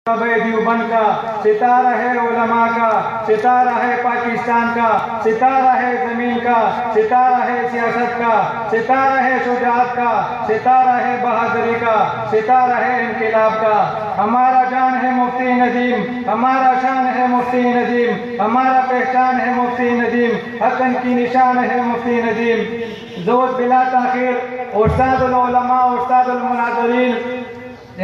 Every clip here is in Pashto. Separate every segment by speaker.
Speaker 1: देवबंद का सितारा है उलमा का, सितारा है पाकिस्तान का, सितारा है जमीन का, सितारा है सियासत का, सितारा है शुजाअत का, सितारा है बहादुरी का, सितारा है इनकलाब का। हमारा जान है मुफ्ती नदीम, हमारा शान है मुफ्ती नदीम, हमारा पहचान है मुफ्ती नदीम, हसन की निशान है मुफ्ती नदीम। जोत बिला ताखिर उस्तादुल उलमा उस्तादुल मुनाज़रीन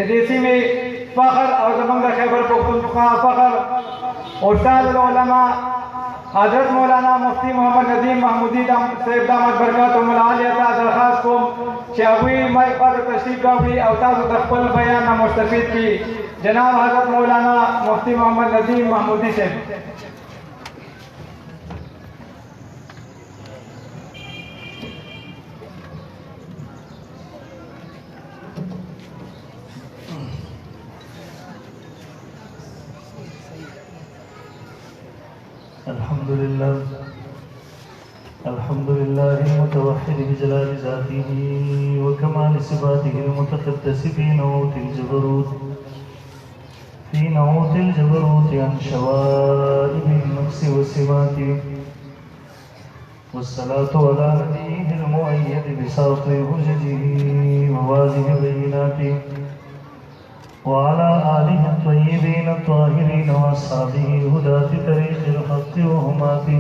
Speaker 1: देसी में फ़ख्र और ज़बंगा खैबर पख्तूनख्वा फ़ख्र उस्तादुल उलमा हज़रत मौलाना मुफ्ती मोहम्मद नदीम महमूदी साहिब दामद बरकातुहुल आलिया ता दरख्वास्त को शावी माइक पर तशरीफ रावड़ी अवताज तखपल बयान मुस्तफीद की जनाब हज़रत मौलाना मुफ्ती मोहम्मद नदीम महमूदी साहिब।
Speaker 2: अल्हम्दुलिल्लाह मुतवहिद बिजलाल ज़ातिही व कमाल सिफातिही मुतक़द्दिस फी नऊतिल जबरूत अन शवाइबिन नफ्स व सिमाति वस्सलातु अला नबीहिल मुअय्यद बिसाति हुज्जतिही व वाज़िहि बैनाति व अला आलिहि त्वय्यिबीन त्वाहिरीन व अस्हाबिही हुदाति तरीक़िल हक़्क़ि व हुमाति।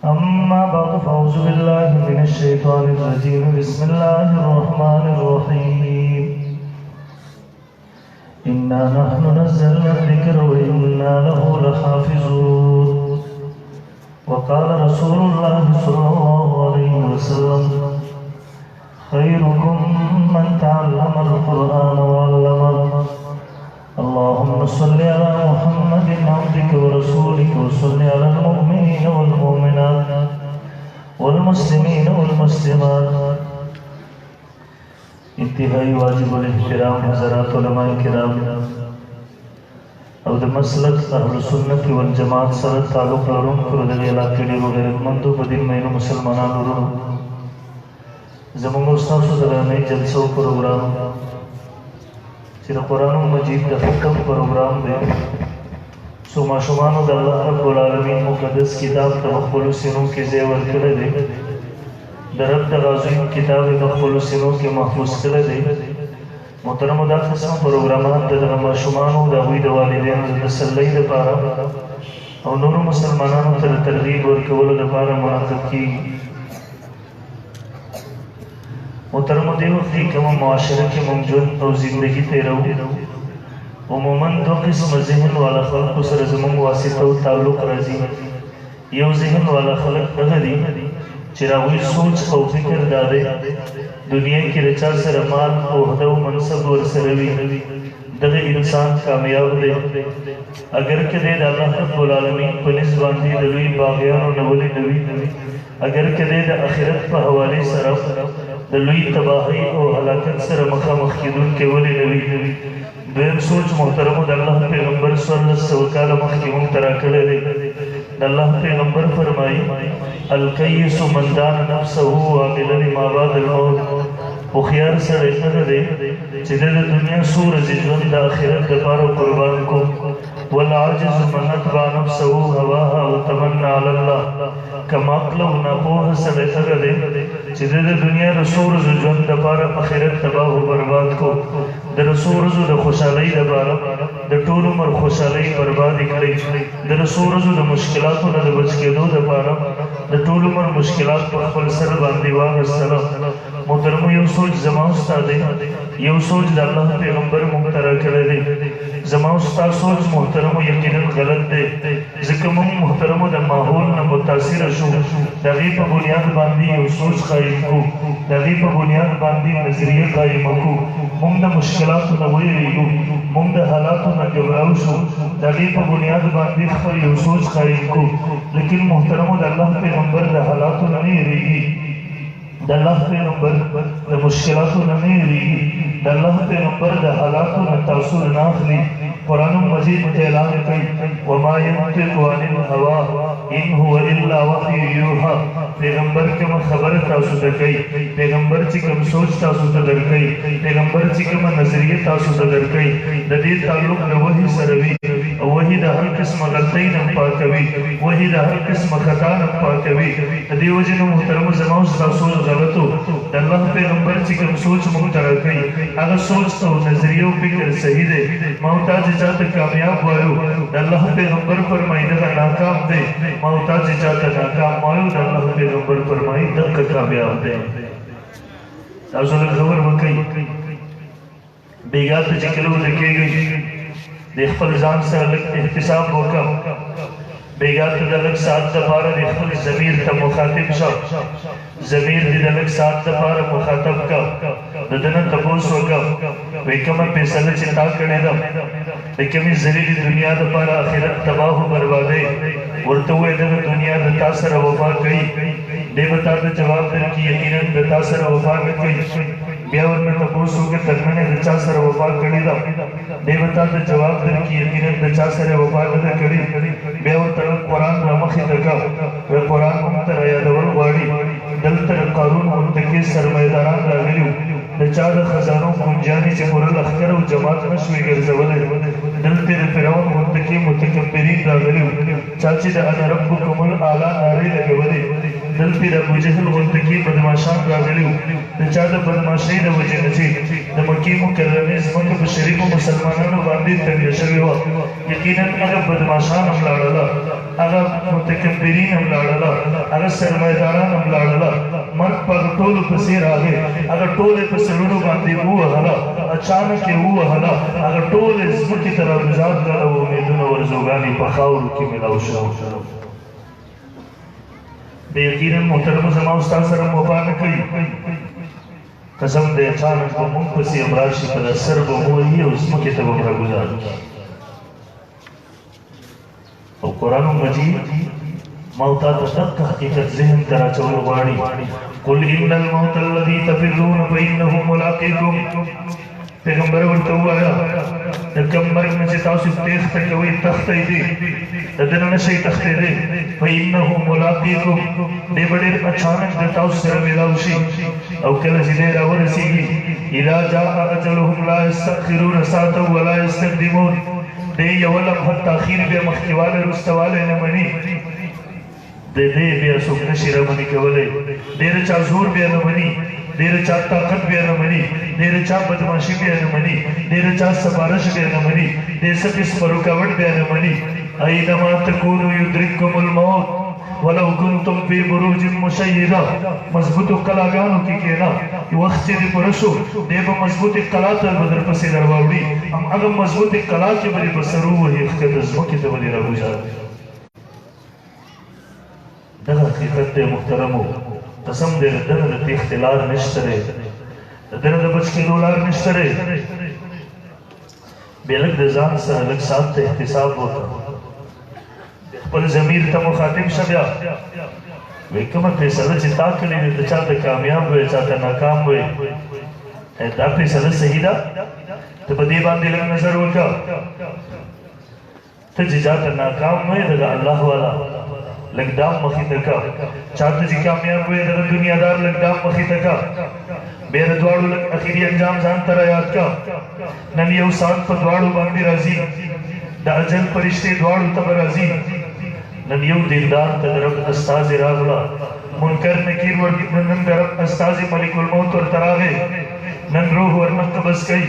Speaker 2: अम्मा बाद फ़अऊज़ु बिल्लाहि मिनश शैतानिर रजीम बिस्मिल्लाहिर रहमानिर रहीम। इन्ना नहनु नज़्ज़लना ज़िक्र व इन्ना लहु लहाफ़िज़ून। वक़ाल रसूलुल्लाहि सल्लल्लाहु अलैहि वसल्लम खैरुकुम मन तअल्लमल क़ुरआन व अल्लमह। अल्लाहुम्मा सल्लि अला मुहम्मदिन अब्दिक व रसूलिक व सल्लि अलल मुमिनीन वल मुमिनात वल मुस्लिमीन वल मुस्लिमात। इंतहाई वाजिबुल एहतराम हज़रात उलमाए किराम और मसलक अहले सुन्नत वल जमात सर ताल्लुक़ लरونکو د इलाके ډیرو غیرتمندو په دین مینو مسلمانانو ورونو زموږ استادو درنه جلسو پروګرام چې د قرآن مجید د ختم پروګرام دی سو ماشومانو د الله رب العالمین مقدس کتاب ته خپل سینو کې ځای ورکړی دی د رب د غازوین کتاب د خپل سینو کې محفوظ کړی دی محترم دا قسم پروګرامات د ماشومانو د هغوی د والدینو د تسلی لپاره او نورو مسلمانانو ته د ترغیب ورکولو لپاره منعقد کیږي. محترم دې وخت کې کوم معاشره کې موجود او زندگی تیرو عموما دو قسم ذهن والا خلق سره زموږ واسطه او تعلق راځي. یو ذهن والا خلق هغه دي چې راوي سوچ او فکر دادې دنیا کې رچا سره مال او عہده او منصب ورسره وي دغه انسان کامیاب دی اگر کله د الله رب العالمین په نسبت باندې د لوی باغیانو نولې نوي اگر کله د آخرت په حواله سره د لوی تباہی او هلاکت سره مخامخ کېدونکې ولې نوي. دویم سوچ محترمو د الله پیغمبر صلی الله علیه وسلم مخکې موږ ته راکړی دی. د الله پیغمبر فرمایي الکیس من دان نفسه وعمل لما بعد الموت. هوښیار سړی هغه دی چې د دنیا څو ورځې ژوند د آخرت دپاره قربان کو. والعاجز من اتبع نفسه هواها وتمنى على الله. کم عقل او ناپوهه سړی هغه دی چې د دنیا د څو ورځو ژوند دپاره آخرت تباه او برباد کو. د څو ورځو د خوشحالۍ دپاره د ټول عمر خوشحالۍ بربادي کړئ. د څو ورځو د مشکلاتو نه د بچ کېدو دپاره د ټول عمر مشکلات په خپل سر باندې واخیستله. محترمو یو سوچ زما ستا دی، یو سوچ د الله پیغمبر موږ ته راکړی دی. زما ستا سوچ محترمو یقینا غلط دی ځکه موږ محترمو د ماحول نه متاثره شو د هغې په بنیاد باندې یو سوچ قایم کړو د هغې په بنیاد باندې نظریه قایمه کړو. موږ د مشکلاتو نه ویریږو، موږ د حالاتو نه ګبراو شو د هغې په بنیاد باندې خپل یو سوچ قایم کړو. لیکن محترمو د الله پیغمبر د حالاتو نه نه یریږي، د الله پیغمبر د مشکلاتو نه نه یریږي، د الله پیغمبر د حالاتو نه تاثر نه اخلي. قرآن مجید میں اعلان کی وما ينطق عن الهوى ان هو الا وحی یوحى پیغمبر کے خبر تاسو ته کوي پیغمبر چې کوم سوچ تاسو ته درکوي پیغمبر چې کوم نظریه تاسو ته درکوي د دې تعلق د وحی سره وي او وحی د هر قسم غلطۍ نه پاکوي وحی د هر قسم خطا نه پاکوي د دې وجه نه محترم زما او تاسو غلطو د الله پیغمبر چې کوم سوچ موږ ته راکوي هغه سوچ او نظریه او فکر صحیح دی محتاج چاته کامیاب وایو د الله پیغمبر فرمایي دا ناکام دی محتاج چاته ناکام وایو د الله پیغمبر فرمایي دغه کامیاب دی تاسو له خبر وکړئ بیګا ته چې کلو لکېږي د خپل ځان سره لږ احتساب وکړه بیګا ته د لږ ساعت دپاره د خپل ضمیر ته مخاطب شه ضمیر دې د لږ ساعت دپاره مخاطب کړه د ده نه تپوس وکړه وایي کومه فیصله چې تا کړې ده د کومې ذلیلې دنیا دپاره آخرت تباه و بربادۍ ورته ووایي دغه دنیا د تا سره وفا کوي دی به تا ته جواب درکړي یقینا د تا سره وفا نه کوي بیا ورنه تپوس وکړه ترمنې د چا سره وفا کړې ده دی به تا ته جواب درکړي یقینا د چا سره وفا نه ده کړې بیا ورته قرآن رامخې ته کړه وایي قرآن موږ ته رایادول غواړي دلته د قارون منتقي سرمایداران راغلي د چا د خزانو کنجانې چې پوره لښکر او جماعت نه شوې ګرځولی دلته د فرعون منتقي متکبرین راغلي چا چې د انا ربکم الاعلی نارې لګولې دلته د ابوجهل منتقي بدماشان راغلي د چا د بدماشۍ د وجې نه چې د مکې مکرمې ځمکه په شریفو مسلمانانو باندې تنګه شوې وه یقینا هغه بدماشان هم لاړله هغه متکبرین هم لاړله هغه سرمایداران هم لاړله مرګ په هغه ټولو پسې راغی هغه ټول یې په سرونو باندې ووهله اچانک یې ووهله هغه ټول یې ځمکې ته راګوزار کړه او امیدونه ورزوګانې په خاورو کې میلاو شو د یقینا محترم زما استاد سره وفا نه کوي قسم دی اچانک به موږ پسې هم راشي په دا سر به مو وهي او ځمکې ته به هم راګوزار کړي او قرآن مجید ما او تا ته دغه حقیقت ذهن ته راچول غواړي قل ان الموت الذي تفرون فانه ملاقيكم پیغمبر ورته ووایه د کوم مرګ نه چې تاسو تېښته کوئ تښتی دی د ده نه نشئ تښتېدی فانه ملاقيكم دی به ډېر اچانک د تاسو سره میلاو شي او کله چې دی راورسېږي اذا جاء اجلهم لا يستأخرون ساعة ولا يستقدمون دی یوه لمحه تاخیر بیا مخکېوالی وروستوالی نه مني د دې بیا څوک نشي رامنې کولی ډېر چا زور بیا نه مني ډېر چا طاقت بیا نه مني ډېر چا بدماشي بیا نه مني ډېر چا سفارش بیا نه مني ډېر څه قسمه رکاوټ بیا نه مني اینما تکونو یدرککم الموت ولو کنتم فی بروج مشیدہ مضبوط قلاګانو کې کېنه وخت چې دې پوره شو دی به مضبوطې قلا ته به در پسې در واوړي هماغه مضبوطې قلا کې به دې په سر ووهي ښکته ځمکې ته به دې راګوزار دغه حقیقت دی محترمو قسم دی د دغه د تېښتې لار نشته دی د دغه د بچ کېدو لار نشته دی بیا لږ د ځان سره لږ ساعت ته احتساب وکړه خپل ضمیر ته مخاطب شه بیا وایي کومه فیصله چې تا کړې وي د چا ته کامیاب وی چا ته ناکام وی دا فیصله صحیح ده ته په دې باندې لږ نظر وکړه ته چې چا ته ناکام وی دغه الله والا لږ دام مخې ته کړه چا ته چې کامیاب وی دغه دنیادار لږ دام مخې ته کړه بیا د دواړو لږ اخري انجام ځان ته رایاد کړه نن یو ساعت په دواړو باندې راځي د اجل فرشتې دواړو ته به راځي نن یو دیندار ته د رب استازي راغله منکر نکیر نن د رب استازي ملک الموت ورته راغی نن روح ورنه قبض کوي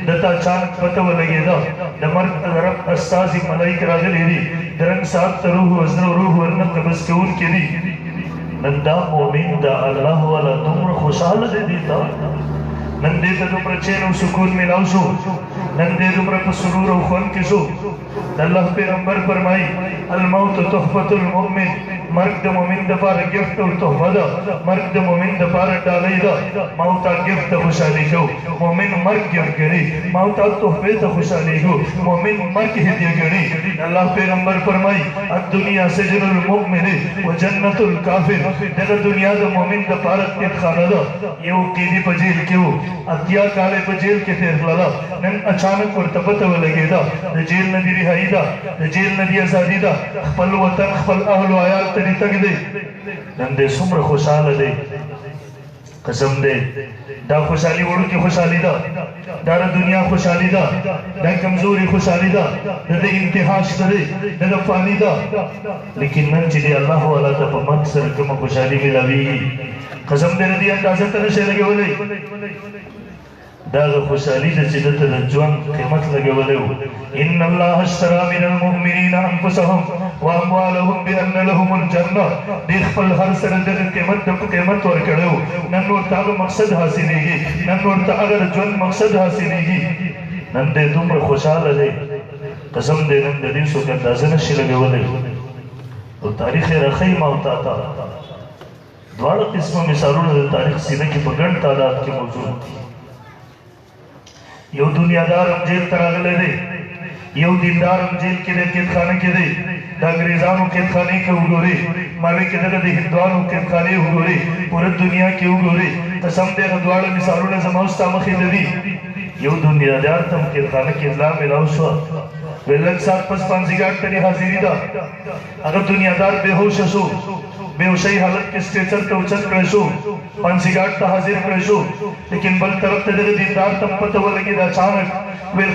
Speaker 2: دته اچانک پته ولګېده د مرګ د رب استازي ملایک راغلي دي د رنګ ساعت ته روح ورنه قبض کوونکي دي نن دا مؤمن دا الله والا دومره خوشحاله دی دې ته نن دې ته دومره چین او سکون میلاو شو نن دې دومره په سرور او خوند کې شو د الله پیغمبر فرمایي الموت تحفة المؤمن مرګ د مؤمن دپاره ګفت او تحفه ده مرګ د مؤمن دپاره ډالۍ ده ما ورته ګفت ته خوشحالي کوو مؤمن مرګ ګفت ګڼي ما ورته تحفې ته خوشحالېږو مؤمن مرګ هدیه ګڼي الله پیغمبر فرمایي الدنیا سجن المؤمن و جنت الکافر دغه دنیا د مؤمن دپاره قیدخانه ده یو قیدي په جیل کې و اتیا کاله په جیل کې تېر کړله نن اچانک ورته پته ولګېده د جیل نه دې رهایي ده د جیل نه دې ازادي ده خپل وطن خپل اهل و عیال ته دې تګ دی نن دې څومره خوشحاله دی قسم دی دا خوشحالي وړوکې خوشحالي ده دا د دنیا خوشحالي ده دا کمزوري خوشحالي ده د دې انتها شته دی دا د فاني ده لیکن نن چې دی الله والا ته په مرګ سره کومه خوشحالي ملاویږي قسم دی د دې اندازه ته نشي لګولی دا خوشحالي ده چې دلته د ژوند قیمت لګولی و ان الله اشترى من المؤمنین انفسهم واموالهم بان لهم الجنه دې خپل هر سره دغه قیمت ورکړی و نن ورته هغه مقصد حاصلېږي نن ورته هغه د ژوند مقصد حاصلېږي نن دې دومره خوشحاله دی قسم دی نن د دې څوک اندازه نشي لګولی او تاریخ یې راښیي ما او تا ته دواړه قسمه مثالونه د تاریخ سینه کې په ګڼ تعداد کې موجود دي یو دنیادار هم جیل ته راغلی دی یو دیندار هم جیل کې دی قیدخانه کې دی د انګریزانو قیدخانې کې وګورئ ماوې کې دغه د هندوانو قیدخانې وګورئ پوره دنیا کې وګورئ قسم دی هغه دواړه مثالونه زما او ستا مخې ته دي یو دنیادار ته هم قیدخانه کې اطلاع میلاو شوه ویل لږ ساعت پس پانسیګاټ ته یې حاضري ده هغه دنیادار بېهوشه شو بېهوشۍ حالت کې سټیچر ته اوچت کړی شو پانسیګاټ ته حاضر کړی شو لیکن بل طرف ته دغه دیندار ته پته ولګېده اچانک ویل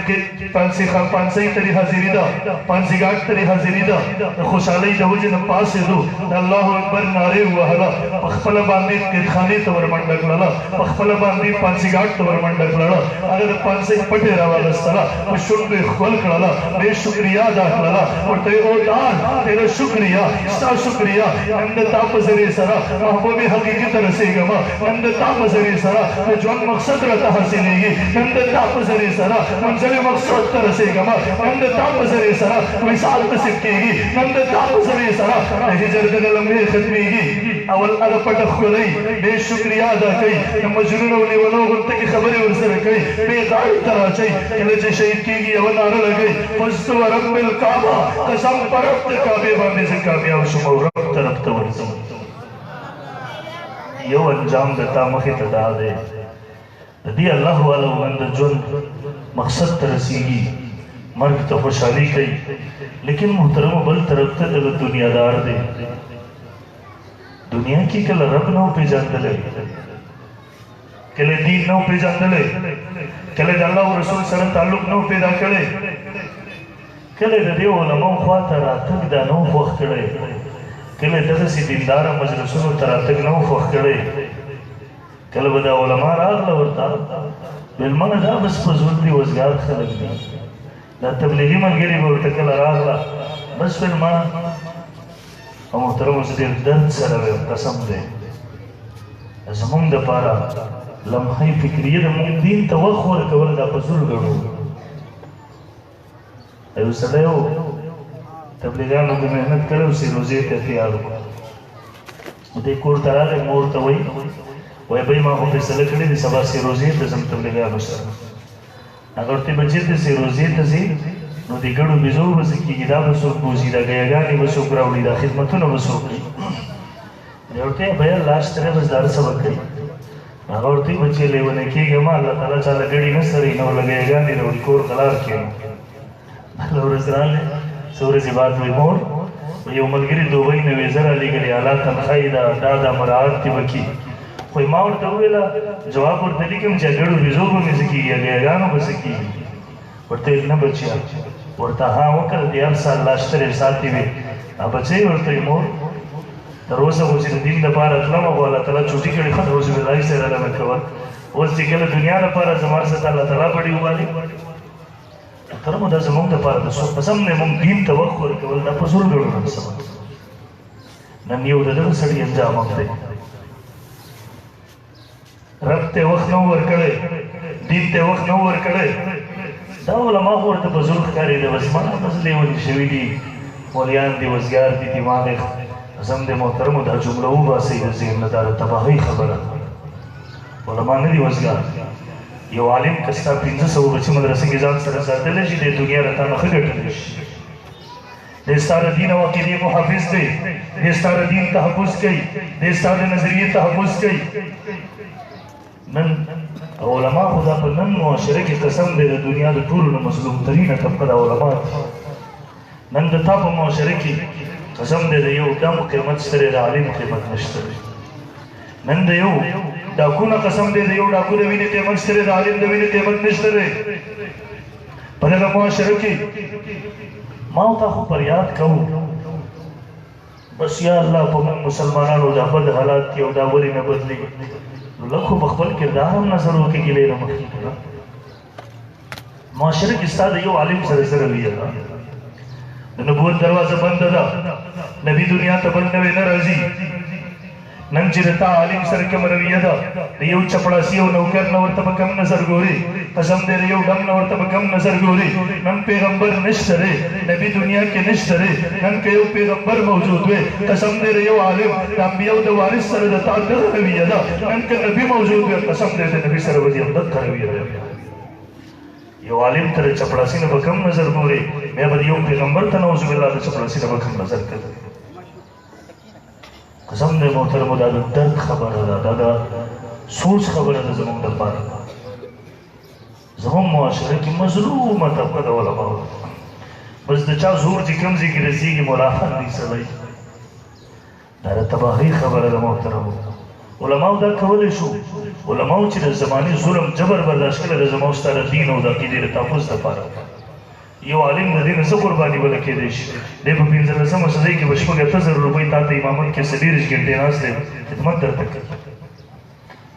Speaker 2: پانسۍ ته یې حاضري ده پانسیګاټ ته یې حاضري ده د خوشحالۍ د وجې نه پاڅېدو د الله اکبر نارې ووهله په خپله باندې قیدخانې ته ورمنډه کړله په خپله باندې پانسیګاټ ته ورمنډه کړله هغه د پانسۍ پټې راواغېستله په شونډو یې ښکل کړله بې شکریا ادا کړله ورته یې او ډار تیره شکریا ستا شکریا نن د تا په ذریعې سره محبوب حقیقي ته رسېږم نن د تا په ذریعې سره د ژوند مقصد راته حاصلېږي نن د تا په ذریعې سره منزل مقصود ته رسېږم نن د تا په ذریعې سره وصال نصیب کېږي نن د تا په ذریعې سره د هجر دغه لمحې ختمېږي اول هغه پټه ښکلوي بې شکریا ادا کوي د مجنون او لیونو غونته کې خبرې ورسره کوي بې غاړې ته راچوي کله چې شهید کېږي یوه ناره لګوي فزت ورب الکعبه قسم په رب د کعبې باندې زه کامیاب شوم او رب طرف ته ورځم یو انجام د تا مخې ته دا دی د دې الله والا نن د ژوند مقصد ته رسېږي مرګ ته خوشحالي کوي لیکن محترمو بل طرف ته دغه دنیادار دی دنیا کې کله رب نه و پېژندلی کله دین نه و پېژندلی کله د الله رسول سره تعلق نه و پیدا کړی کله د دې علماو خوا ته راتګ دا نه و خوښ کړی کله دغسې دینداره مجلسونو ته راتګ نه و خوښ کړی کله به دا علما راغله ورته مېلمنه دا بس په ژوند دي وزګار خلک دي دا تبلیغي ملګري به ورته کله راغله بس مېلمه او محترمو زه ډېر درد سره ویم قسم دی زموږ دپاره لمحه فکریه د موږ دین ته وخت ورکول دا په زور ګڼو یو سړی و تبلیغیانو د محنت کړی و روزې ته تیار و دې کور ته راغی مور ته وایي وایي بهی ما خو فیصله کړې دي سبا روزې ته ځم تبلیغیانو سره هغه ورته به چېرته روزې ته ځې نو د ګډو بیزو به څه کېږي دا به څوک بوځي دا ګیاګانې به څوک راوړي دا خدمتونه به څوک کوي ورته یې بیا لاس ترې بس دا څه به کوي هغه ورته یې بچې لیونی کېږم الله تعالی چاله ګډې نه سري نو له ګیاګانې راوړي کور قلار کښېنو بله ورځ راغلی څه ورځې بعد وایي مور یو ملګري دوبۍ نه ویزه رالېږلې اعلی تنخوا یې دا مراعات دې به کي خو ما ورته وویله جواب ورته لیکم چې ګډو بیزو به مې څه کېږي ګیاګانو به څه کېږي ورته ویل نه بچیا ورته ها وکړه د هر سال لاشترې ساتې وې بچی ورته وایي مور تر اوسه خو چې د دین دپاره تلم خو الله تعالی چوټي کړې ښه نعوذ بالله سره نه مې کول اوس چې کله دنیا دپاره زما سره الله تعالی بډې ووالي محترمو دا زموږ دپاره د څوک قسم دی موږ دین ته وخت ورکول دا په زور ګڼو نن سبا نن یو د دغه سړي انجام هم دی رب ته وخت نه ورکړی دین ته وخت نه ورکړی دا علما خو ورته په زور ښکارېده بس ما بس لیوني شوي دي مولیان دي وزګار دي دماغ یې قسم دې محترمو دا جمله وباسئ د ذهن نه، دا د تباهۍ خبره علما نه دي وزګار. یو عالم که ستا 500 بچي مدرسې کې ځان سره ساتلی شي، د دنیا له تا نه ښه ګټلی شي. دی ستا د دین او عقیدې محافظ دی، دی ستا د دین تحفظ کوي، دی ستا د نظریې تحفظ کوي. نن علما خو دا په نن معاشره کې قسم دی د دنیا د ټولو نه مظلوم ترینه طبقه د علما دي. نن د تا په معاشره کې قسم دی د یو دم قیمت سره د عالم قیمت نشته. نن د یو ډاکو نه قسم دی د یو ډاکو د وینې قیمت سره د عالم د وینې قیمت نشته دی. په دغه معاشره کې ما او تا خو فریاد کوو بس یا الله په موږ مسلمانانو دا بد حالات کې او دا ولې نه بدلېږي. نو لږ خو په خپل کردار هم نظر وکړي ګیلې نه مخکې کړه. معاشره کې ستا د یو عالم سره څه رویه ده؟ د نبوت دروازه بنده ده، نبي دنیا ته بل نوی نه راځي. نن چې د تا عالم سره کومه رویه ده، د یو چپړاسي او نوکر نه ورته به کم نظر ګوري، قسم دی د یو ډم نه ورته به کم نظر ګوري. نن پیغمبر نشته دی، نبي دنیا کې نشته دی. نن که یو پیغمبر موجود وي، قسم دی د یو عالم د انبیاو د وارث سره د تا دغه رویه ده. نن که نبي موجود وي، قسم دی د نبي سره به دې همدغه رویه ده. یو عالم ته د چپړاسي نه به کم نظر ګوري، بیا به د یو پیغمبر ته نعوذ بالله د چپړاسي نه به کم نظر کوي. قسم دی محترمو دا د درد خبره ده، دا د سوچ خبره ده زموږ دپاره. زموږ معاشره کې مظلومه طبقه د علماو ده. بس د چا زور چې کوم ځای کې رسېږي ملا خاندي سړی. دا د تباهۍ خبره ده محترمو. علماو دا کولی شو، علماو چې د زمانې ظلم جبر برداشت کړی د زما او ستا د دین او د عقیدې د تحفظ دپاره. یو عالم د دې نه څه قرباني بله کېدی شي. دی په 15مه صدۍ کې به شپږ 8000 روپۍ تا ته امامت کې 40 ګنټې ناست دی خدمت درته کوي.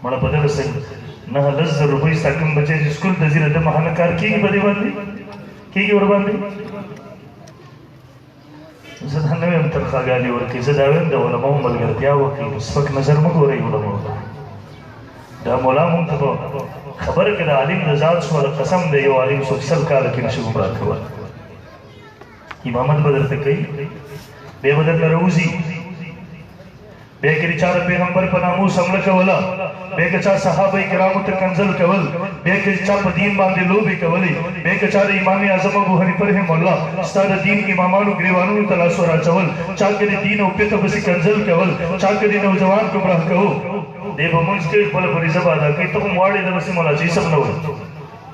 Speaker 2: مړه په دغه 9-10,000 روپۍ ستا کوم بچی چې سکول ته ځي د مخه نه کار کېږي په دې باندې کېږي ورباندې. زه دا نه وایم تنخواګانې ورکوي، زه دا وایم د علماو ملګرتیا وکړي، سپک نظر مه ګورئ علماو ته. دا مولا مونږ ته په خبره کې د عالم د ذات شوله قسم دی یو عالم څوک 100 کاله کې نشي ګمراه کولی. امامت به درته کوي، بیا به درته راوځي، بیا که چا د پیغمبر په ناموس حمله کوله، بیا که چا صحابه کرامو ته کنځل کول، بیا که چا په دین باندې لوبې کولې، بیا که چا د امام اعظم ابو حنیفه رحم الله ستا د دین امامانو ګریوانونو ته لاس ورچول، چا که د دین او فقه پسې کنځل کول، چا که د نوجوان ګمراه کوو، دی به مونځ کوي خپله فریضه به ادا کوي. ته خو غواړې د بسې مولا چي سم نه وایي،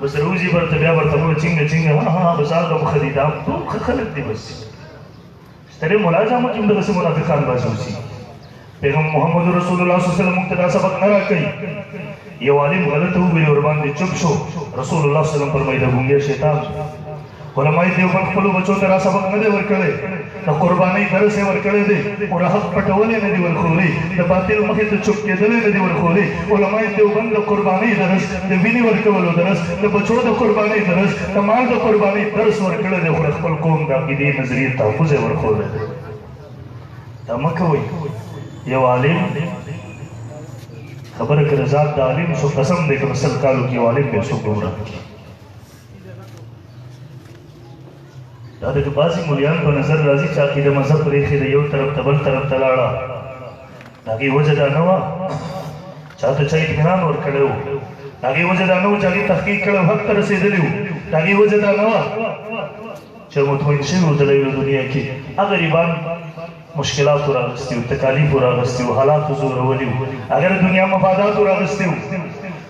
Speaker 2: بس روزي برته بیا برته وایي څنګه څنګه بس هغه مخه دي. دا ټول ښه خلک دي، بس ستړی مولا جامه کې هم دغسې منافقان بازي اوسي. پیغمبر محمد رسول الله صلی الله علیه وسلم موږ ته دا سبق نه راکوي. یو عالم غلطه وویل ورباندې چوپ شو، رسول الله صلی الله علیه وسلم فرمایي د ګونګی شیطان. علماء دیوبند خپلو بچو ته دا سبق نه دی ورکړی، د قربانۍ درس یې ورکړی دی، او د حق پټولی نه دي ورښودی، د باطل مخې ته چوپ کېدلی نه دي ورښودی. علماء دیوبند د قربانۍ درس، د وینې ورکولو درس، د بچو د قربانۍ درس، د مال د قربانۍ درس ورکړی دی، خو د خپل قوم د عقیدې نظریې تحفظ یې ورښودی دی. دا مه کوئ. یو عالم خبره که د ذات د عالم شو قسم دی که په 100 کالو کې یو عالم بیا څوک ګمراه کړي. دا د بعضې مولیان په نظر راځي چې عقیده مذهب پرېښې د یو طرف ته بل طرف ته لاړه. د هغې وجه دا نه وه چا ته چا اطمینان ورکړی و، د هغې وجه دا نه وه چې هغې تحقیق کړی و حق ته رسېدلي وو، د هغې وجه دا نه وه چې مطمئن شوي وو د لیلو دنیا کې. هغه غریبان مشکلاتو راغستي وو، تکالیفو راغستي وو، حالاتو زورولي وو، هغه د دنیا مفاداتو راغستي وو.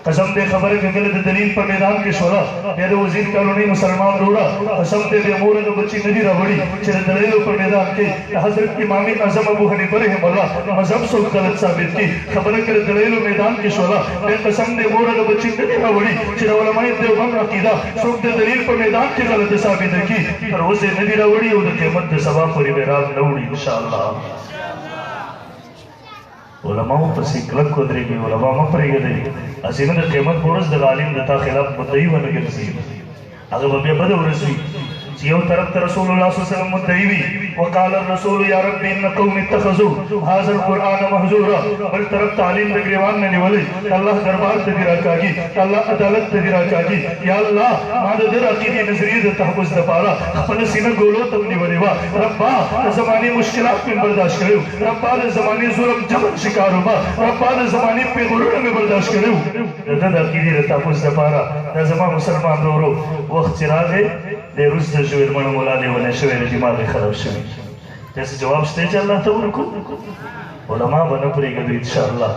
Speaker 2: قسم دې خبره که کله د دلیل په میدان کې شوله، بیا د وزیر قانوني مسلمان وروره قسم دې بیا موره د بچي نه دي راوړي چې د دلیلو په میدان کې د حضرت امام اعظم ابو حنیفه رحم الله مذهب څوک غلط ثابت کړي. خبره که د دلیلو میدان کې شوله، بیا قسم دې موره د بچي نه دي راوړي چې د علماء دیوبند عقیده څوک د دلیل په میدان کې غلطه ثابته کړي. تر اوسه نه دي راوړي او د قیامت د سبا پورې به راز نه وړي انشاءالله. علماو پسې کلک ودرېږئ، علما مه پرېږدئ. هسې نه د قیامت په ورځ د عالم د تا خلاف مدعي ونه ګرځي. هغه به بیا بده ورځ وي چې یو طرف ته رسول الله صلی الله علیه وسلم مدعی وي وقال الرسول یا رب ان قوم اتخذوا هذا القرآن مهجورا، بل طرف تعلیم د ګریوان نه نیولې الله دربار ته دی راکاږي الله عدالت ته دی راکاږي. یا الله ما د دې عقیدې نظریې د تحفظ لپاره خپل سینه ګولو ته ونیولې وه. ربا د زمانې مشکلات مې برداشت کړی وو، ربا د زمانې ظلم جبر شکار وم، ربا د زمانې پیغورونه مې برداشت کړی وو. د ده د عقیدې د تحفظ لپاره دا زما مسلمان ورو وخت چې راغی دی وروسته شوی مړه ملا لیونی شوی د دماغ یې خراب شوي. داسې جواب شته چې الله ته ورکړو؟ علما به نه پرېږدو انشاءالله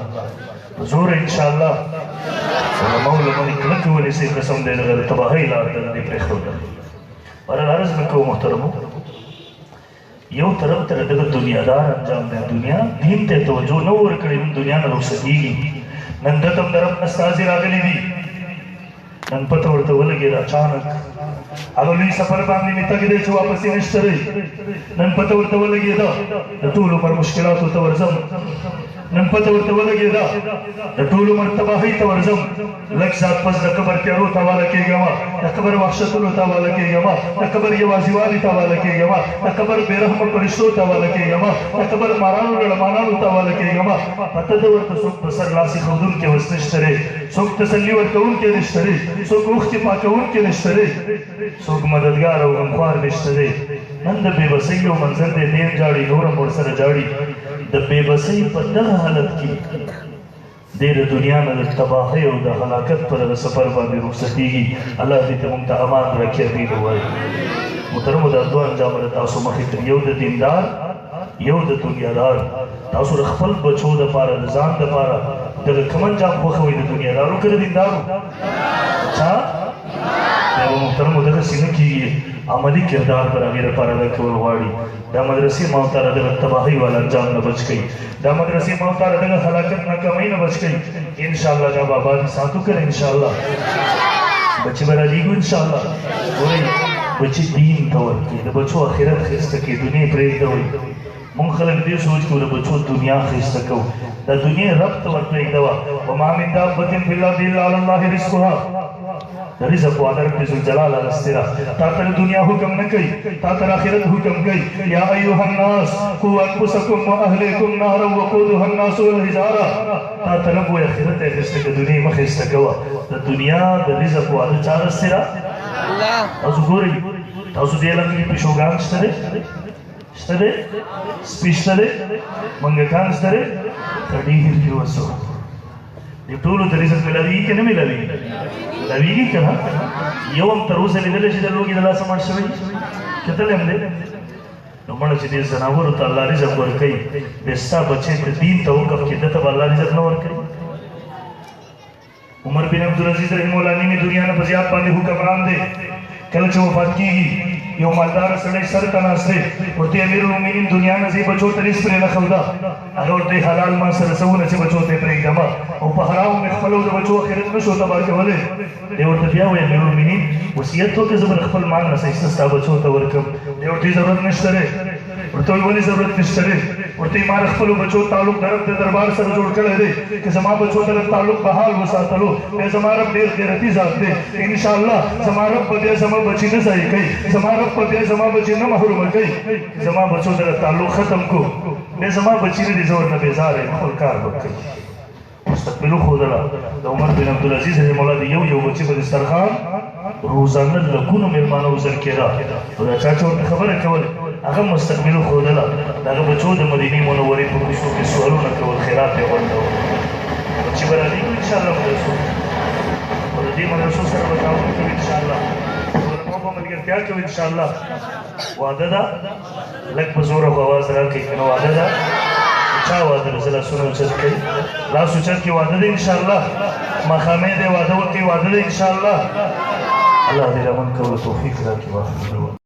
Speaker 2: په زوره انشاءالله علماو له باندې کلکې ونیسئ قسم دی دغه د تباهۍ لار ته نه دې پرېښوده. بهرحال عرض مې کوو محترمو یو طرف ته دغه دنیادار انجام دی دنیا دین ته توجه نه ورکړې نن دنیا نه رخصتېږي. نن دته هم د رب استازي راغلي دي نن پته ورته ولګېده اچانک هغه لوی سفر باندې مې تګ دی چې واپس یې نشته دی. نن پته ورته ولګېده د ټولو پر مشکلاتو ته ورځم، نن پته ورته ولګېده د ټولو عمر تباهۍ ته ورځم. لږ ساعت پس د قبر تیارو ته حواله کېږم، د قبر وحشتونو ته حواله کېږم، د قبر یوازیوالي ته حواله کېږم، د قبر بېرحمه فرشتو ته حواله کېږم، د قبر مارانو لړمانانو ته حواله کېږم. پته ده ورته څوک په سر لاسې ښودونکی اوس نشته دی، څوک تسلي ورکوونکی نشته دی، څوک اوښکې پاکوونکی نشته دی، څوک مددګار او غمخوار نشته دی. نن د بېبسۍ یو منظر دی دیم جاړي نور هم ورسره جاړي. د بېبسۍ په دغه حالت کې دی د دنیا نه د تباهۍ او د هلاکت په دغه سفر باندې رخصتېږي. الله دې ته موږ ته امان راکړي امین ووایو. محترمو دا دوه انجامه د تاسو مخې ته یو د دیندار یو د دنیادار. تاسو د خپل بچو دپاره د ځان دپاره دغه کوم انجام خوښوئ د دنیادارو که د دیندارو؟ چا بیا به محترمو دغسې نه کېږي عملي کردار به د هغې دپاره دا کول غواړي. دا مدرسې ما او تعالی دغه تباهۍ والا انجام نه بچ کوي، دا مدرسې ما او تعالی دغه هلاکت ناکامۍ نه بچ کوي. انشاءالله دا به آبادي ساتو که نه انشاءالله بچې به رالیږو انشاءالله. ګورئ بچې دین ته ورکړي، د بچو آخرت ښایسته کړي، دنیا یې پرېږدوئ. مونږ خلک ډېر سوچ کوو د بچو دنیا ښایسته کوو، د دنیا رب ته ورپرېږدوه. وما من دابة فی الارض الا علی الله رزقها. د رزق والا رب ذوالجلال هغسې ده. تا ته د دنیا حکم نه کوي، تا ته د آخرت حکم کوي. یا ایها الناس قوا انفسکم واهلیکم نارا وقودها الناس والحجاره. تا ته رب وایي آخرت یې ښایسته کړه، دنیا یې مه ښایسته کوه. د دنیا د رزق والا چا هغسې ده؟ تاسو ګورئ تاسو دې علاقې کې پیشوګان شته دی؟ شته دی؟ سپي شته دی؟ منګکان شته دی؟ که ډېر دي اوسو دې ټولو ته رزق میلاوېږي که نه میلاوېږي؟ میلاوېږي که نه؟ یو هم تر اوسه لیدلی چې د لوږې د لاسه مړ شوی کتلی هم دی؟ نو مړه چې دې ځناورو ته الله رزق ورکوي بیا ستا بچی ته دین ته وقف کړي ده ته به الله رزق نه ورکوي؟ عمر بن عبدالعزیز رحمه الله نیمې دنیا نه په زیات باندې حکمران دی. کله چې وفات کېږي یو مالدار سړی سر ته ناست دی، ورته امیرالمؤمنین دنیا نه ځي بچو ته هېڅ پرې نه ښوده. هغه ورته حلال ما سره څونه چې بچو ته یې پرېږدمه او په حرامو مې خپلو د بچو آخرت نه شو تباه کولی. دی ورته بیا وایي امیرالمؤمنین وصیت وکړه زه به د خپل مال نه ښایسته ستا بچو ته ورکړم. دی ورته ضرورت نشته دی. ورته وایي ولې ضرورت نشته دی؟ ورته ما د خپلو بچو تعلق د رب د دربار سره جوړ کړی دی که زما بچو ته د تعلق بحال وساتلو بیا زما رب ډېر غیرتي ذات دی. انشاءالله زما رب به بیا زما بچي نه ضایع کوي، زما رب به بیا زما بچي نه محرومه کوي. زما بچو سره تعلق ختم کو بیا زما بچي نه دي زه ورنه بېزاره یم، خپل کار به کوي. مستقبلو ښودله د عمر بن عبدالعزیز رحمه الله د یو بچي په دسترخوان روزانه لکونو مېلمانه وزر کېده او دا چا چې ورته خبره کوله هغه مستقبلو ښودله د هغه بچو د مدینې منورې په کوڅو کې سوالونه کول خیرات یې غونډول. بچي به رالیږو انشاءالله مدرسو او د دې مدرسو سره به تعاون کوو انشاءالله، علماو به ملګرتیا کوو انشاءالله. واده ده لږ په زوره خو اواز راکړئ که نه واده ده؟ چا واده ده؟ زه لاسونه اوچت کړئ، لاس اوچت کړئ. واده ده انشاءالله، ماښامې دی واده وکړئ، واده ده انشاءالله. الله دې لمن کولو توفیق راکړي. واخر